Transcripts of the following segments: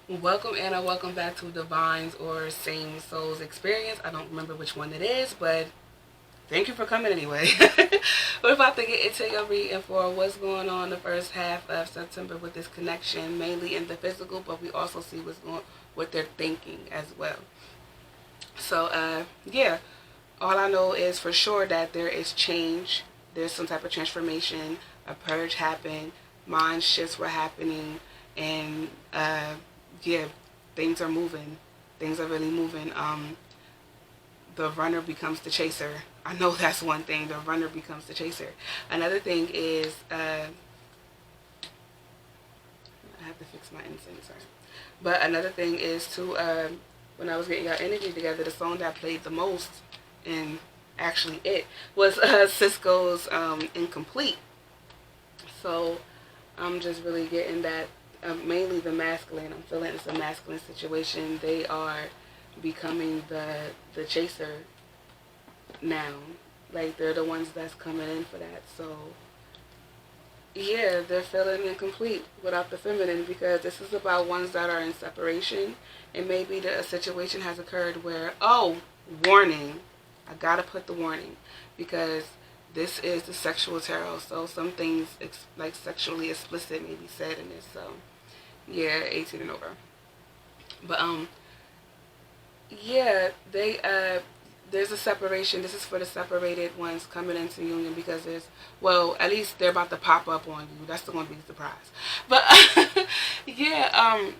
Welcome, Anna. Welcome back to Divines or Same Souls Experience. I don't remember which one it is, but thank you for coming anyway. We're about to get into your reading for what's going on the first half of September with this connection, mainly in the physical, but we also see what they're thinking as well. So, yeah, all I know is for sure that there is change. There's some type of transformation. A purge happened. Mind shifts were happening, and yeah, things are moving. Things are really moving. The runner becomes the chaser. I know that's one thing. The runner becomes the chaser. Another thing is I have to fix my incense. Sorry. But another thing is to when I was getting our energy together, the song that played the most, and actually it was Cisco's Incomplete. So I'm just really getting that, mainly the masculine. I'm feeling it's a masculine situation. They are becoming the chaser now. Like they're the ones that's coming in for that. So yeah, they're feeling incomplete without the feminine because this is about ones that are in separation, and maybe a situation has occurred where, oh, warning, I gotta put the warning because this is the sexual tarot, so some things like sexually explicit may be said in this. So yeah, 18 and over. But yeah, they there's a separation. This is for the separated ones coming into union because there's, well, at least they're about to pop up on you. That's the one big surprise. But yeah,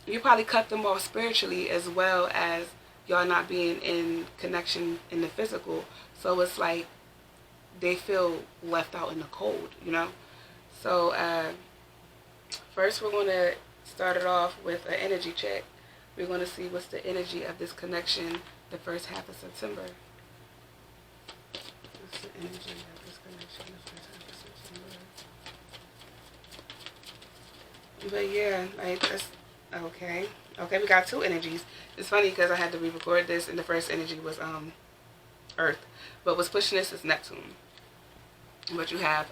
you probably cut them off spiritually as well as y'all not being in connection in the physical. So it's like they feel left out in the cold, you know. So first we're going to start it off with an energy check. We're going to see what's the energy of this connection the first half of September. What's the energy of this connection the first half of September? But yeah, like that's okay. Okay, we got two energies. It's funny because I had to re-record this, and the first energy was Earth, but what's pushing this is Neptune. But you have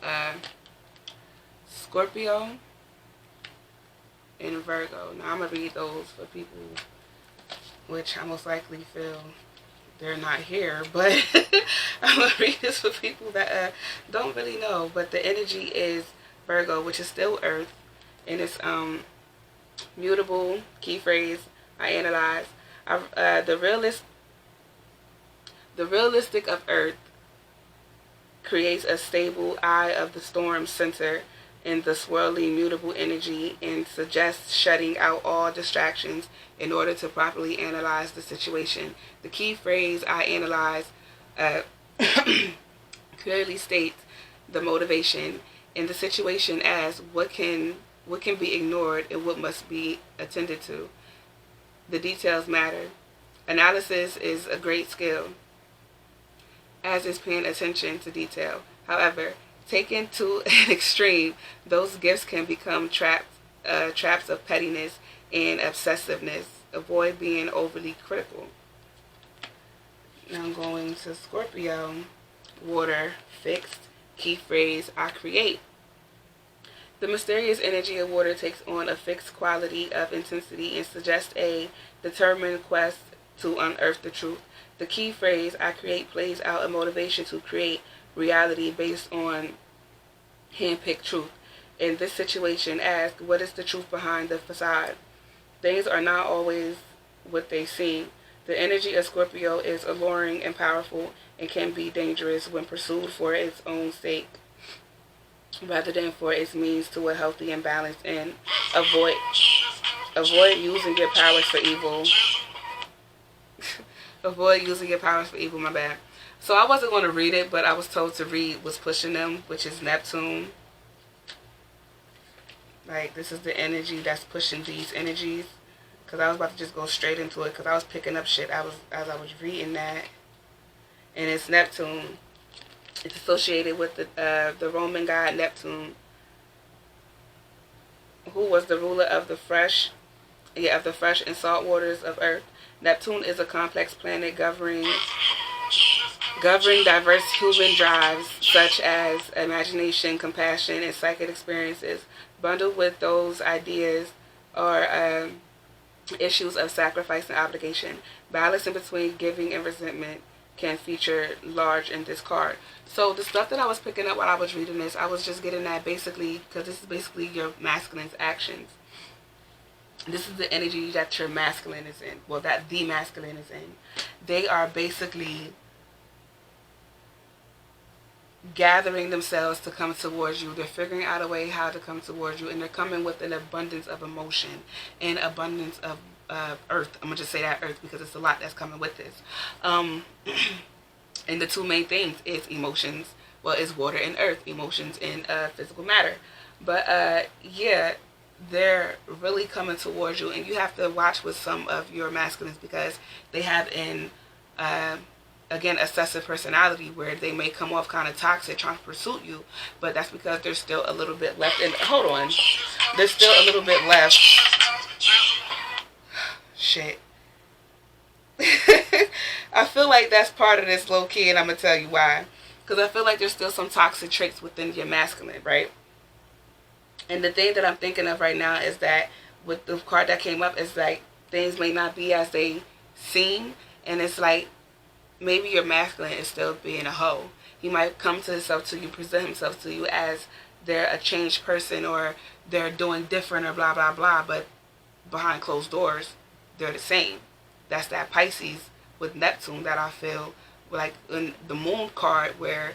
Scorpio and Virgo. Now I'm gonna read those for people, which I most likely feel they're not here, but I'm gonna read this for people that don't really know. But the energy is Virgo, which is still Earth, and it's mutable. Key phrase I analyze. The realistic of Earth creates a stable eye of the storm center in the swirling mutable energy and suggests shutting out all distractions in order to properly analyze the situation. The key phrase I analyze uh, clearly states the motivation in the situation as what can be ignored and what must be attended to. The details matter. Analysis is a great skill, as is paying attention to detail. However, taken to an extreme, those gifts can become traps of pettiness and obsessiveness. Avoid being overly critical. Now I'm going to Scorpio. Water, fixed, key phrase, I create. The mysterious energy of water takes on a fixed quality of intensity and suggests a determined quest to unearth the truth. The key phrase, I create, plays out a motivation to create reality based on hand-picked truth. In this situation, ask, what is the truth behind the facade? Things are not always what they seem. The energy of Scorpio is alluring and powerful and can be dangerous when pursued for its own sake rather than for its means to a healthy and balanced end. Avoid avoid using your powers for evil. Avoid using your powers for evil, my bad. So I wasn't going to read it, but I was told to read what's pushing them, which is Neptune. Like, this is the energy that's pushing these energies. Because I was about to just go straight into it because I was picking up shit as I was reading that. And it's Neptune. It's associated with the Roman god Neptune, who was the ruler of the fresh and salt waters of Earth. Neptune is a complex planet governing diverse human drives such as imagination, compassion, and psychic experiences. Bundled with those ideas or issues of sacrifice and obligation. Balancing between giving and resentment can feature large in this card. So the stuff that I was picking up while I was reading this, I was just getting that basically, because this is basically your masculine's actions. This is the energy that your masculine is in. Well, that the masculine is in. They are basically gathering themselves to come towards you. They're figuring out a way how to come towards you, and they're coming with an abundance of emotion and abundance of earth. I'm gonna just say that earth because it's a lot that's coming with this. And the two main things is emotions. Well, it's water and earth. Emotions and physical matter. But yeah, they're really coming towards you, and you have to watch with some of your masculines because they have an again, obsessive personality where they may come off kind of toxic trying to pursue you, but that's because there's still a little bit left. And hold on, there's still a little bit left. Shit. I feel like that's part of this low key, and I'm gonna tell you why. Because I feel like there's still some toxic traits within your masculine, right? And the thing that I'm thinking of right now is that with the card that came up is like things may not be as they seem, and it's like maybe your masculine is still being a hoe. He might come to himself to you, present himself to you as they're a changed person or they're doing different or blah blah blah, but behind closed doors they're the same. That's that Pisces with Neptune that I feel like in the moon card where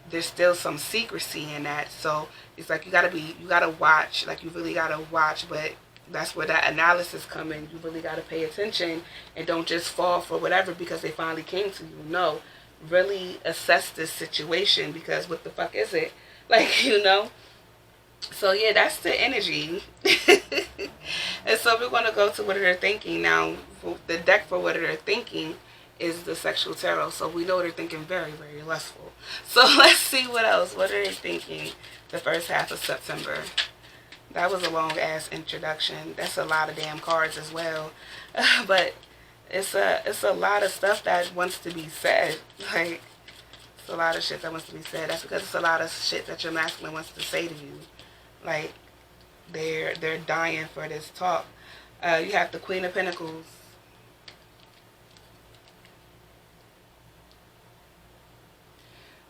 there's still some secrecy in that. So it's like you gotta watch, like you really gotta watch, but that's where that analysis come in. You really gotta pay attention and don't just fall for whatever because they finally came to you. No, really assess this situation because what the fuck is it? Like, you know? So yeah, that's the energy. And so we're gonna go to what they're thinking now. The deck for what they're thinking is the sexual tarot. So we know they're thinking very, very lustful. So let's see what else. What are they thinking the first half of September? That was a long ass introduction. That's a lot of damn cards as well. But it's a lot of stuff that wants to be said. Like it's a lot of shit that wants to be said. That's because it's a lot of shit that your masculine wants to say to you. Like they're dying for this talk. You have the Queen of Pentacles.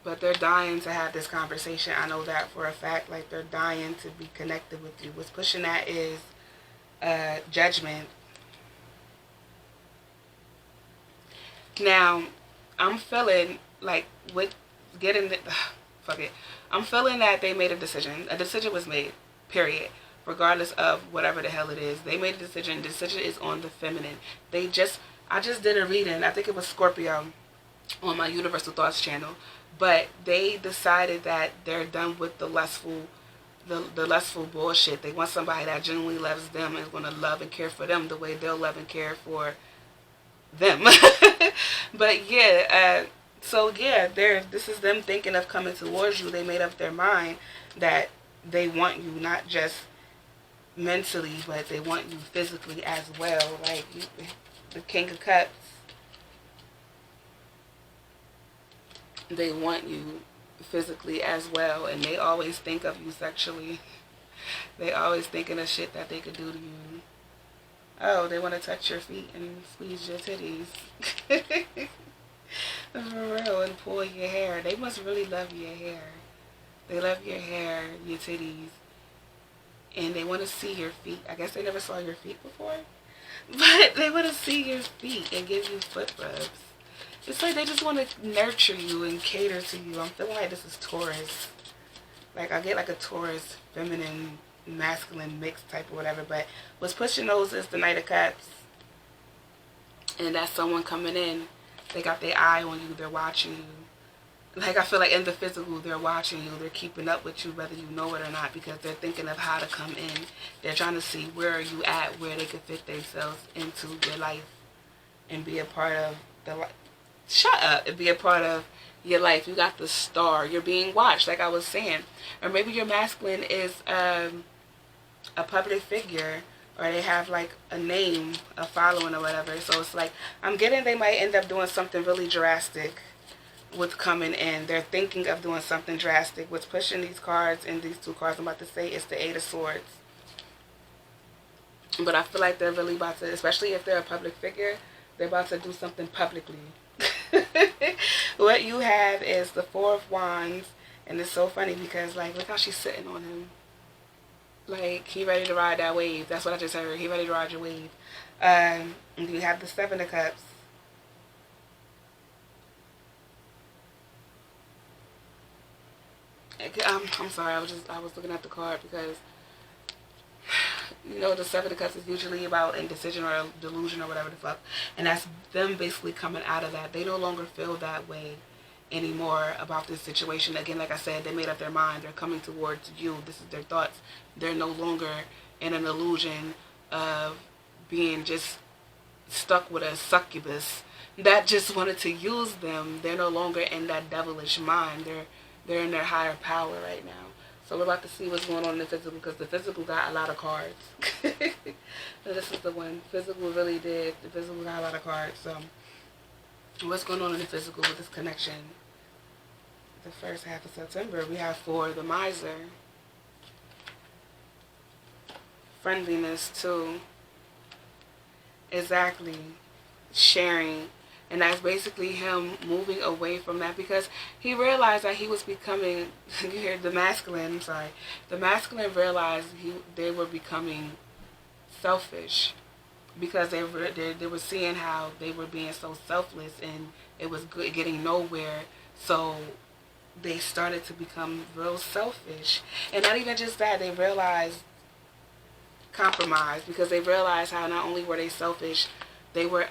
But they're dying to have this conversation. I know that for a fact. Like, they're dying to be connected with you. What's pushing that is judgment. Now, I'm feeling like with getting the... fuck it. I'm feeling that they made a decision. A decision was made. Period. Regardless of whatever the hell it is. They made a decision. The decision is on the feminine. I just did a reading. I think it was Scorpio on my Universal Thoughts channel. But they decided that they're done with the lustful bullshit. They want somebody that genuinely loves them and is going to love and care for them the way they'll love and care for them. But yeah, so yeah, this is them thinking of coming towards you. They made up their mind that they want you not just mentally, but they want you physically as well. Like the King of Cups. They want you physically as well, and they always think of you sexually. They always thinking of shit that they could do to you. Oh, they want to touch your feet and squeeze your titties. For real, and pull your hair. They must really love your hair. They love your hair, your titties, and they want to see your feet. I guess they never saw your feet before, but they want to see your feet and give you foot rubs. It's like they just want to nurture you and cater to you. I'm feeling like this is Taurus. Like, I get like a Taurus, feminine, masculine mix type or whatever. But what's pushing those is the Knight of Cups. And that's someone coming in. They got their eye on you. They're watching you. Like, I feel like in the physical, they're watching you. They're keeping up with you whether you know it or not because they're thinking of how to come in. They're trying to see where are you at, where they can fit themselves into your life and be a part of the life. Shut up and be a part of your life. You got the star. You're being watched, like I was saying. Or maybe your masculine is a public figure, or they have like a name, a following or whatever. So it's like, I'm getting they might end up doing something really drastic with coming in. They're thinking of doing something drastic. What's pushing these cards and these two cards I'm about to say is the Eight of Swords. But I feel like they're really about to, especially if they're a public figure, they're about to do something publicly. What you have is the Four of Wands, and it's so funny because, like, look how she's sitting on him. Like, he ready to ride that wave. That's what I just heard. He ready to ride your wave. And you have the Seven of Cups. I'm sorry. I was looking at the card because the Seven of Cups is usually about indecision or delusion or whatever the fuck, and that's them basically coming out of that. They no longer feel that way anymore about this situation. Again, like I said, they made up their mind. They're coming towards you. This is their thoughts. They're no longer in an illusion of being just stuck with a succubus that just wanted to use them. They're no longer in that devilish mind. They're in their higher power right now. So we're about to see what's going on in the physical, because the physical got a lot of cards. So this is the one. Physical really did. The physical got a lot of cards. So what's going on in the physical with this connection? The first half of September, we have for the miser. Friendliness too. Exactly. Sharing. And that's basically him moving away from that, because he realized that he was becoming, you hear the masculine, I'm sorry, the masculine realized they were becoming selfish, because they were seeing how they were being so selfless and it was getting nowhere. So they started to become real selfish. And not even just that, they realized compromise, because they realized how not only were they selfish, they were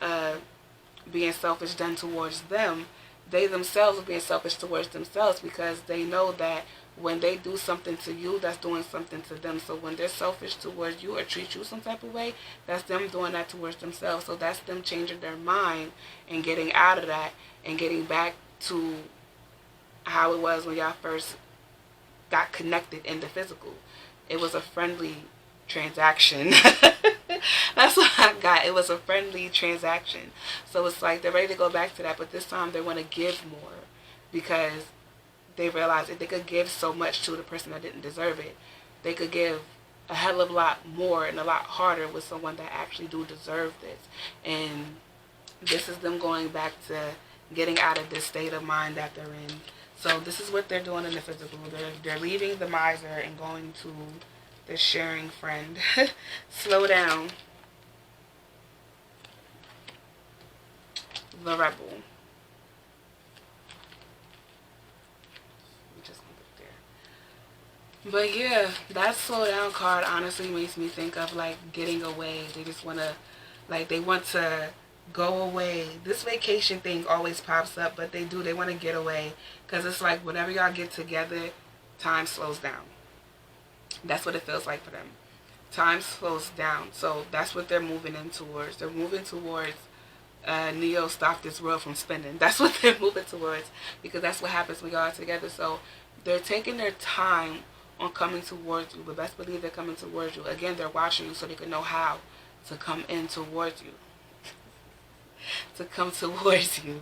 being selfish done towards them. They themselves are being selfish towards themselves, because they know that when they do something to you, that's doing something to them. So when they're selfish towards you or treat you some type of way, that's them doing that towards themselves. So that's them changing their mind and getting out of that and getting back to how it was when y'all first got connected in the physical. It was a friendly transaction. That's what I got. It was a friendly transaction. So it's like they're ready to go back to that, but this time they want to give more, because they realize that they could give so much to the person that didn't deserve it. They could give a hell of a lot more and a lot harder with someone that actually do deserve this. And this is them going back to getting out of this state of mind that they're in. So this is what they're doing in the physical. They're leaving the miser and going to the sharing friend. Slow down. The rebel. Just gonna put it there. But yeah, that slow down card honestly makes me think of like getting away. They just wanna, like, they want to go away. This vacation thing always pops up, but they want to get away, because it's like whenever y'all get together, time slows down. That's what it feels like for them. Time slows down. So that's what they're moving in towards. They're moving towards Neo, stop this world from spinning. That's what they're moving towards, because that's what happens when y'all are together. So they're taking their time on coming towards you, but best believe they're coming towards you. Again, they're watching you so they can know how to come in towards you. To come towards you.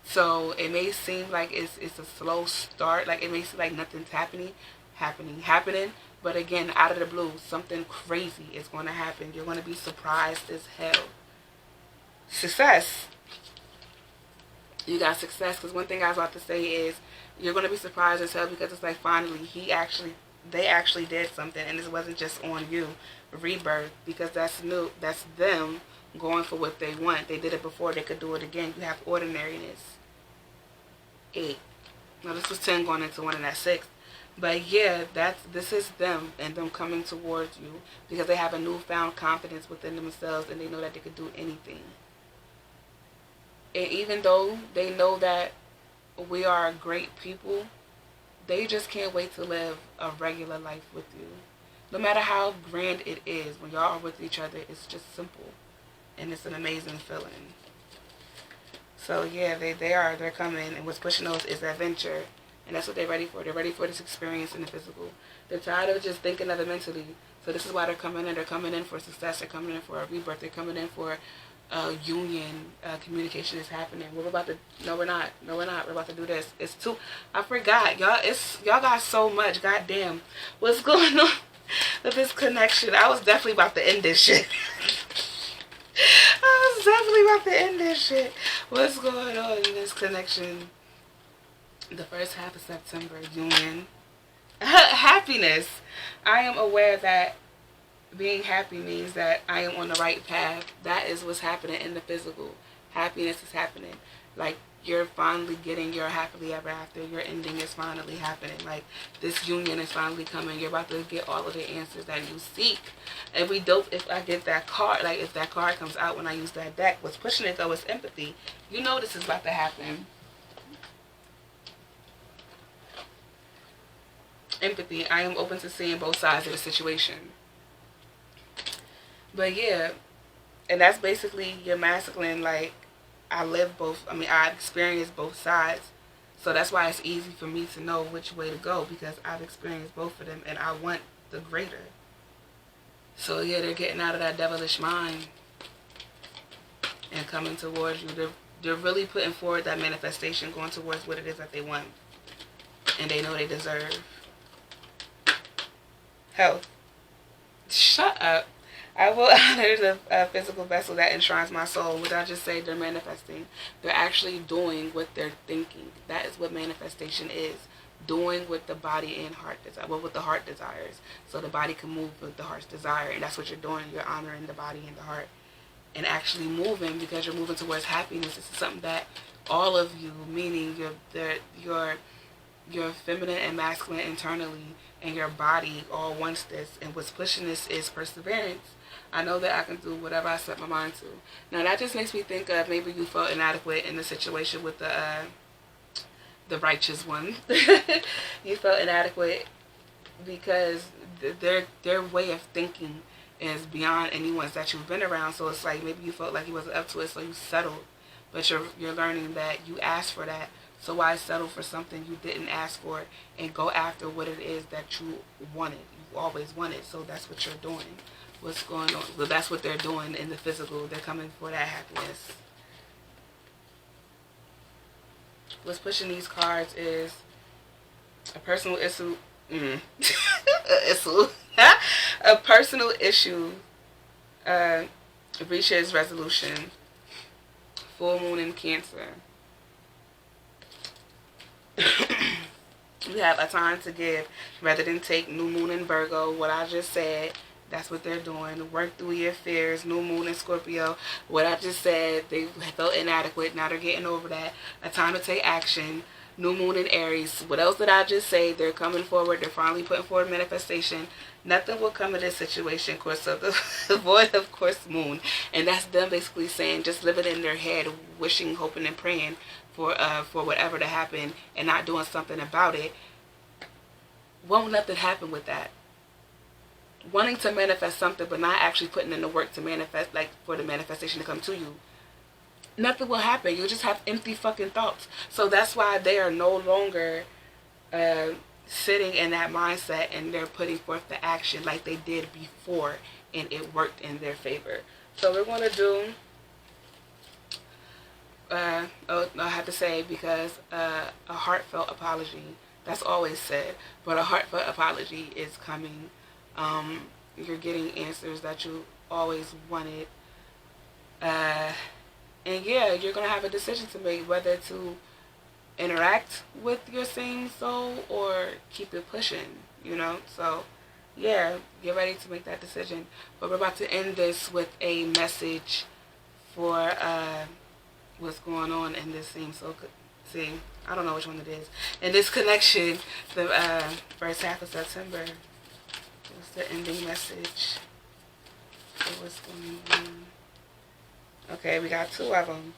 So it may seem like it's a slow start. Like it may seem like nothing's happening. But again, out of the blue, something crazy is going to happen. You're going to be surprised as hell. Success. You got success, because one thing I was about to say is you're going to be surprised as hell, because it's like finally they actually did something, and this wasn't just on you. Rebirth, because that's new. That's them going for what they want. They did it before, they could do it again. You have ordinariness. 8. Now this was 10 going into 1, and that's 6. But yeah, this is them, and them coming towards you, because they have a newfound confidence within themselves, and they know that they could do anything. And even though they know that we are great people, they just can't wait to live a regular life with you. No matter how grand it is, when y'all are with each other, it's just simple. And it's an amazing feeling. So yeah, they're coming, and what's pushing those is adventure. And that's what they're ready for. They're ready for this experience in the physical. They're tired of just thinking of it mentally. So this is why they're coming in. They're coming in for success. They're coming in for a rebirth. They're coming in for union. Communication is happening. We're about to, no we're not. No we're not. We're about to do this. It's too, I forgot. Y'all got so much. Goddamn. What's going on? With this connection, I was definitely about to end this shit. I was definitely about to end this shit. What's going on in this connection? The first half of September, union. Happiness. I am aware that being happy means that I am on the right path. That is what's happening in the physical. Happiness is happening. Like, you're finally getting your happily ever after. Your ending is finally happening. Like, this union is finally coming. You're about to get all of the answers that you seek. And if I get that card, like if that card comes out when I use that deck, what's pushing it though is empathy. You know this is about to happen. Empathy. I am open to seeing both sides of the situation. But yeah, and that's basically your masculine. Like, I experienced both sides. So that's why it's easy for me to know which way to go, because I've experienced both of them and I want the greater. So yeah, they're getting out of that devilish mind and coming towards you. They're really putting forward that manifestation, going towards what it is that they want and they know they deserve. Health. Shut up. I will honor the physical vessel that enshrines my soul. Would I just say they're manifesting? They're actually doing what they're thinking. That is what manifestation is. Doing what the body and heart desire, what the heart desires. So the body can move with the heart's desire. And that's what you're doing. You're honoring the body and the heart. And actually moving, because you're moving towards happiness. This is something that all of you, meaning your feminine and masculine internally and your body all wants this. And what's pushing this is perseverance. I know that I can do whatever I set my mind to. Now that just makes me think of, maybe you felt inadequate in the situation with the righteous one. You felt inadequate because their way of thinking is beyond anyone's that you've been around. So it's like maybe you felt like he wasn't up to it, so you settled. But you're learning that you asked for that. So why settle for something you didn't ask for and go after what it is that you wanted? You always wanted. So that's what you're doing. What's going on? Well, that's what they're doing in the physical. They're coming for that happiness. What's pushing these cards is a personal issue. A personal issue reaches resolution. Full moon in Cancer. You have a time to give rather than take. New moon in Virgo. What I just said. That's what they're doing. Work through your fears. New moon in Scorpio. What I just said, they felt inadequate. Now they're getting over that. A time to take action. New moon in Aries. What else did I just say? They're coming forward. They're finally putting forward manifestation. Nothing will come of this situation. Course of the void of course moon. And that's them basically saying, just living in their head, wishing, hoping, and praying for whatever to happen and not doing something about it. Won't nothing happen with that? Wanting to manifest something but not actually putting in the work to manifest, like for the manifestation to come to you, nothing will happen. You'll just have empty fucking thoughts. So that's why they are no longer sitting in that mindset, and they're putting forth the action like they did before, and it worked in their favor. So we're going to do I have to say, because a heartfelt apology, that's always said, but a heartfelt apology is coming. You're getting answers that you always wanted. And yeah, you're going to have a decision to make, whether to interact with your same soul or keep it pushing, you know? So yeah, get ready to make that decision. But we're about to end this with a message for what's going on in this scene. So see, I don't know which one it is. In this connection, the first half of September. What's the ending message? So what's going on? Okay, we got two of them.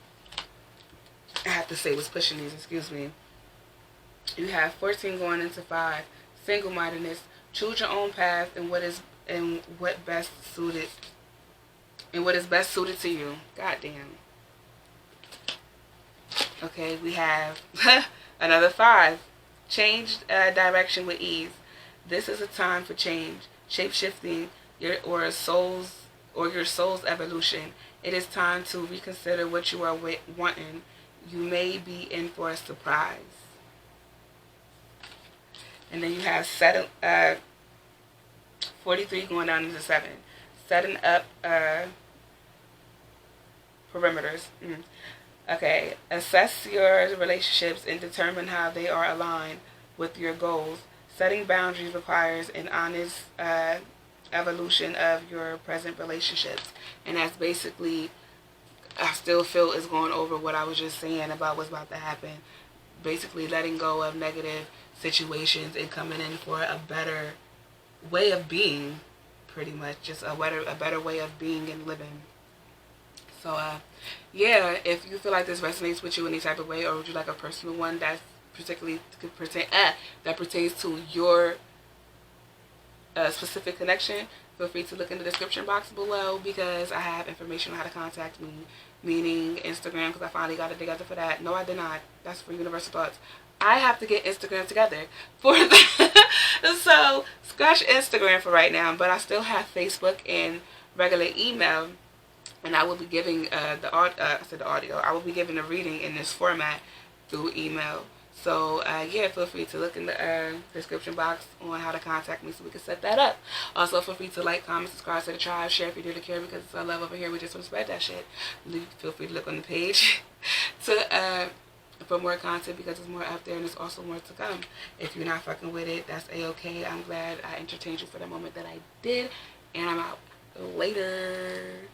I have to say what's pushing these, excuse me. You have 14 going into 5. Single-mindedness. Choose your own path and what is best suited to you. Goddamn. Okay, we have another 5. Change direction with ease. This is a time for change, shape-shifting, your soul's evolution. It is time to reconsider what you are wanting. You may be in for a surprise. And then you have 43 going down into 7. Setting up perimeters. Okay. Assess your relationships and determine how they are aligned with your goals. Setting boundaries requires an honest evolution of your present relationships. And that's basically, I still feel is going over what I was just saying about what's about to happen. Basically letting go of negative situations and coming in for a better way of being, pretty much. Just a better way of being and living. So, yeah, if you feel like this resonates with you in any type of way, or would you like a personal one that's particularly that pertains to your specific connection, feel free to look in the description box below, because I have information on how to contact me, meaning Instagram, because I finally got it together for that. No, I did not. That's for Universal Thoughts. I have to get Instagram together for that. So, scratch Instagram for right now, but I still have Facebook and regular email, and I will be giving the audio. I will be giving a reading in this format through email. So, yeah, feel free to look in the description box on how to contact me so we can set that up. Also, feel free to like, comment, subscribe to the tribe, share if you do to care, because it's our love over here. We just want to spread that shit. Feel free to look on the page to for more content, because there's more out there and there's also more to come. If you're not fucking with it, that's A-okay. I'm glad I entertained you for the moment that I did. And I'm out. Later.